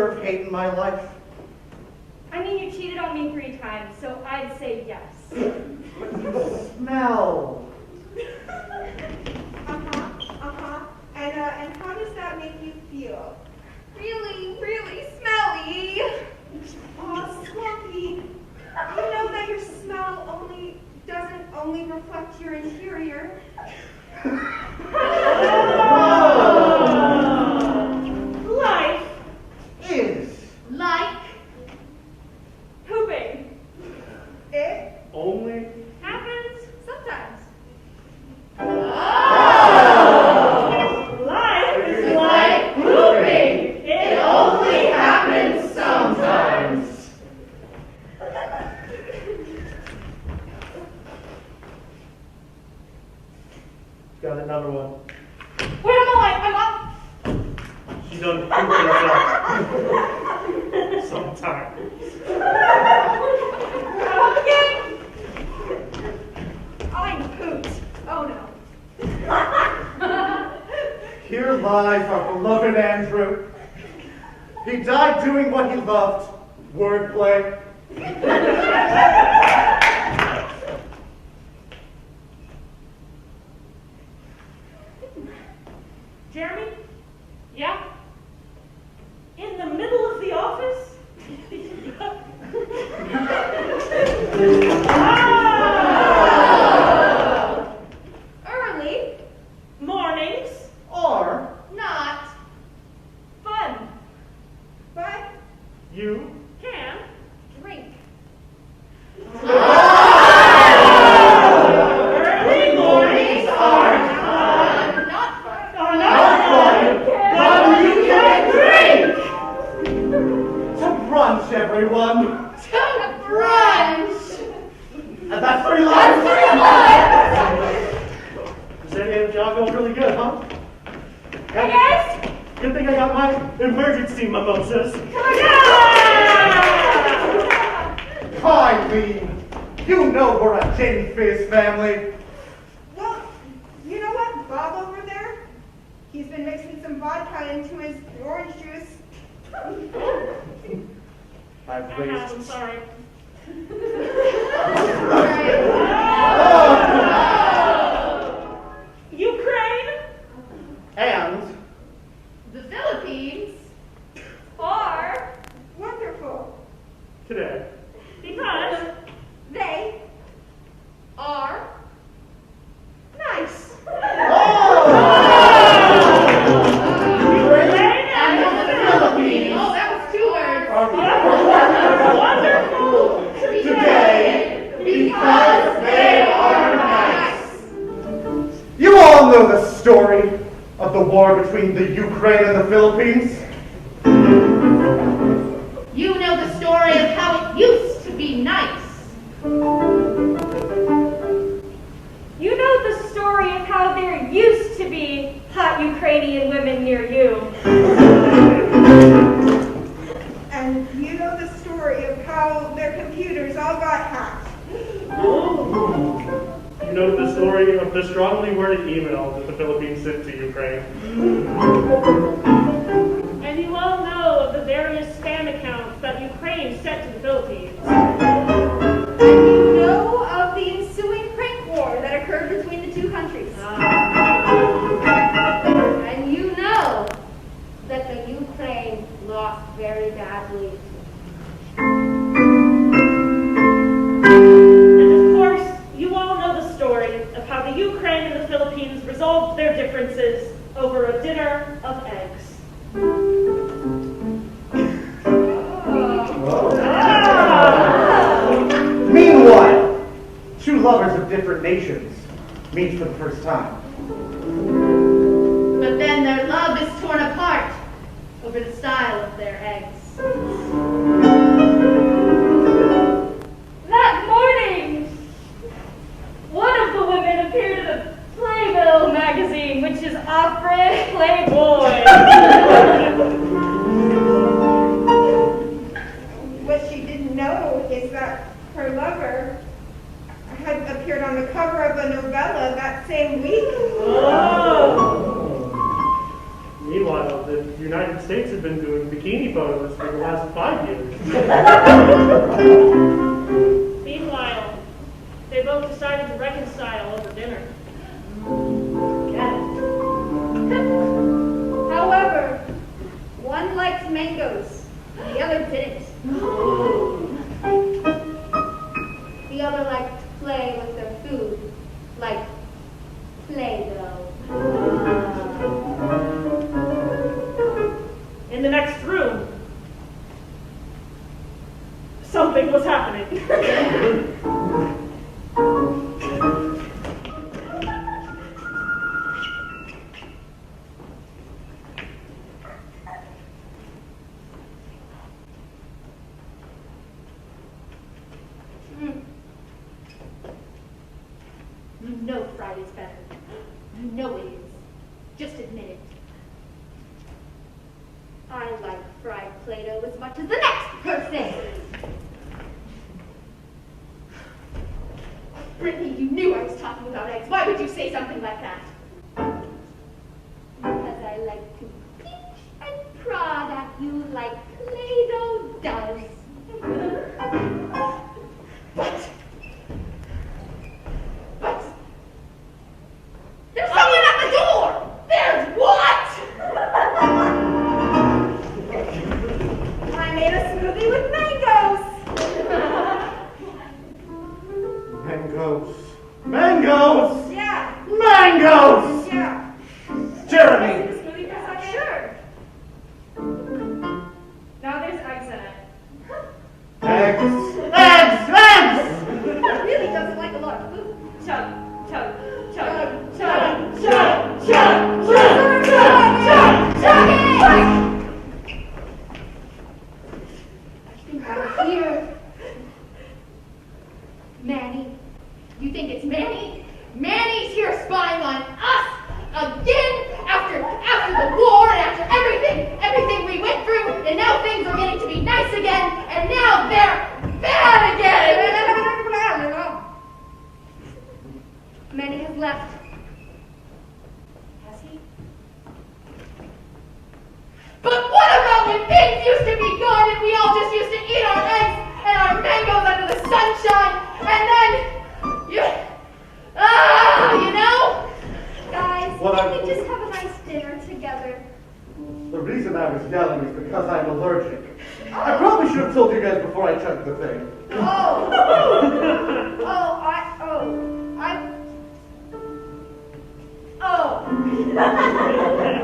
deserve hate in my life? I mean, you cheated on me 3 times, so I'd say yes. Smell. And how does that make you feel? Really, really smelly. Oh, Slumpy, you know that your smell doesn't only reflect your interior. Life Is. like pooping. It Only. Happens sometimes. Life is like pooping. It only happens sometimes. Got another one. Where am I? I'm up. She done pooped herself. Sometimes. I'm up again. I'm pooped. Oh no. Here lies our beloved Andrew. He died doing what he loved. Wordplay. Jeremy? Yeah? In the middle of the office? Early. Mornings? Or Not fun. but you. Can? Drink. Early mornings are fun. Not fun. Are not fun, but you can drink. To brunch, everyone. To brunch. And that's 3 lines. Does any of y'all go really good, huh? Hey guys. Good thing I got my emergency mimosas. Kylie, you know we're a gin fizz family. well, you know what? Bob over there, he's been mixing some vodka into his orange juice. I've I'm raised. sorry. Ukraine? And The Philippines are Wonderful. today. Because They are nice. Ukraine and the Philippines Oh, that was 2 words. are wonderful Today, because they are nice. You all know the story of the war between the Ukraine and the Philippines. You know the story of how it used to be nice. You know the story of how there used to be hot Ukrainian women near you. And you know the story of how their computers all got hacked. You know the story of the strongly worded email that the Philippines sent to Ukraine. And you all know of the various spam accounts that Ukraine sent to the Philippines. And you know of the ensuing prank war that occurred between the 2 countries. And you know that the Ukraine lost very badly. And of course, you all know the story of how the Ukraine and the Philippines resolved their differences over a dinner of eggs. Meanwhile, 2 lovers of different nations meet for the first time. But then their love is torn apart over the style of their eggs. That morning, one of the women appeared in a Playbill magazine, which is Opera Playboy. What she didn't know is that her lover had appeared on the cover of a novella that same week For the last 5 years. Meanwhile, they both decided to reconcile over dinner. However, one liked mangoes, and the other didn't. The other liked to play with their food, like Play-Doh. In the next room, something was happening. You know fried is better. You know it is. Just admit it. I like fried Play-Doh as much as the next person. Brittany, you knew I was talking about eggs. Why would you say something like that? Because I like to pinch and prod at you like Play-Doh does. But there's someone at the door! There's what? I made a smoothie with mangoes! Mangoes. Mangoes! Yeah, Mangoes! yeah. Jeremy! Smoothie for a second? Sure. Now there's eggs in it. Eggs! Eggs! Eggs! Really doesn't like a lot of food. Chug, chug, chug, Chug, chug, Chug! Chug! Chug! I think I'm here. Manny. You think it's Manny? Manny's here spying on us again after the war and after everything we went through, and now things are getting to be nice again, and now they're bad again. Manny has left. Has he? But what about when things used to be good and we all just used to eat our eggs and our mangoes under the sunshine, and then you know? Guys, Well, can we just have a nice dinner together? The reason I was yelling is because I'm allergic. I probably should have told you guys before I chugged the thing.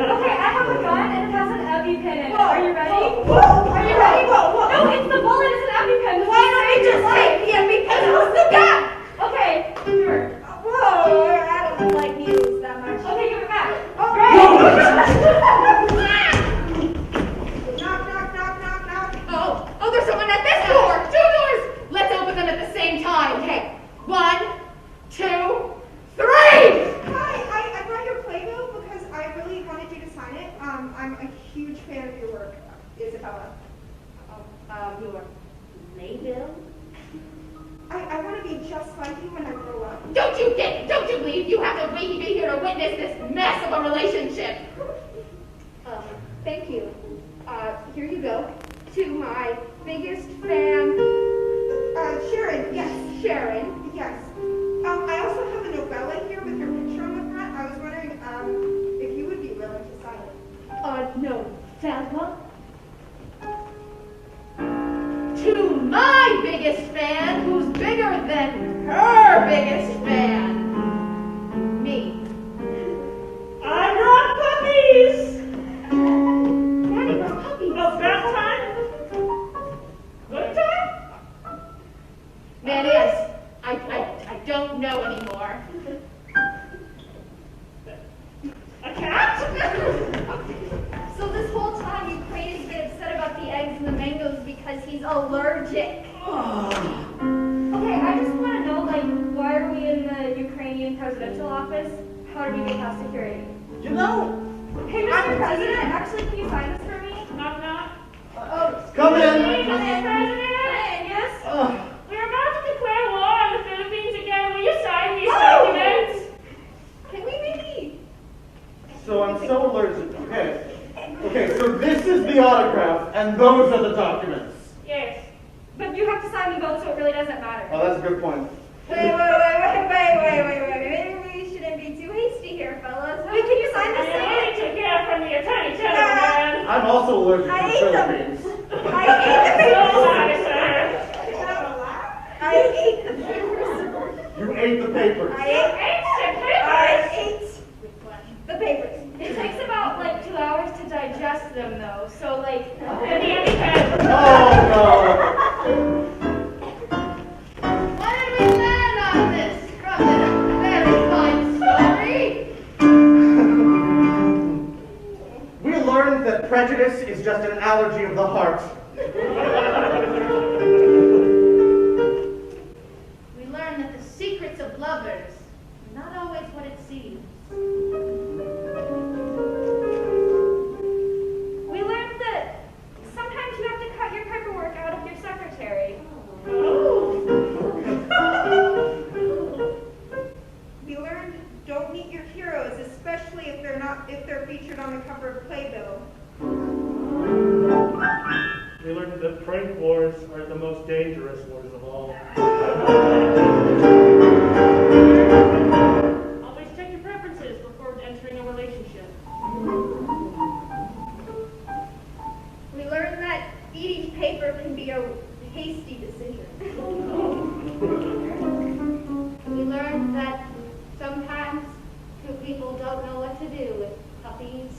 Okay, I have a gun and it has an EpiPen in it. Whoa, Are you ready? Are you ready? Whoa. No, it's the bullet. It's an EpiPen. Why don't we just take the EpiPen and use the gun? Okay, sure. Whoa, I don't like needles that much. Okay, give it back. Great. Oh, there's someone at this door. 2 doors. Let's open them at the same time. Okay, 1, 2, 3. Hi, I brought your Play-Doh because I really wanted you to sign it. I'm a huge fan of your work, Isabella. Your Play-Doh? I want to be just like you when I grow up. Don't you believe you have to be here to witness this mess of a relationship? Thank you. Here you go. To my biggest fan, Sharon, yes. Sharon. Yes. I also have a novella here with your picture on the front. I was wondering if you would be willing to sign it. Novella. To my biggest fan, who's bigger than her biggest fan. Me. I brought puppies! Daddy brought puppies. About time? Good time? Manny, I don't know anymore. A cat? So this whole time Ukrainians get upset about the eggs and the mangoes because he's allergic. Okay, I just want to know, like, why are we in the Ukrainian presidential office? How did we get past security? You know, Hey, Mr. President, actually, can you sign this for me? Knock, knock. come in. Mr. President, yes? We're about to declare war on the Philippines again. Will you sign these documents? Can we maybe? So I'm so allergic. Okay, so this is the autograph, And those are the documents. Yes. But you have to sign them both, so it really doesn't matter. Oh, that's a good point. Wait. Maybe we shouldn't be too hasty here, fellas. Wait, can you sign I this need thing? to hear from the attorney general. I'm also allergic I to ate them. Philippines. I ate the papers. I I ate the papers. You ate the papers. I ate the papers. It takes about like 2 hours to digest them though, so like... Oh, no. What did we learn on this from this very fine story? We learned that prejudice is just an allergy of the heart. We learned that the secrets of lovers are not always what it seems. We learned that sometimes you have to cut your paperwork out of your secretary. We learned don't meet your heroes, especially if they're featured on the cover of Playbill. We learned that prank wars are the most dangerous wars of all. Always check your preferences before entering a relationship. We learned that eating paper can be a hasty decision. We learned that sometimes two people don't know what to do with puppies.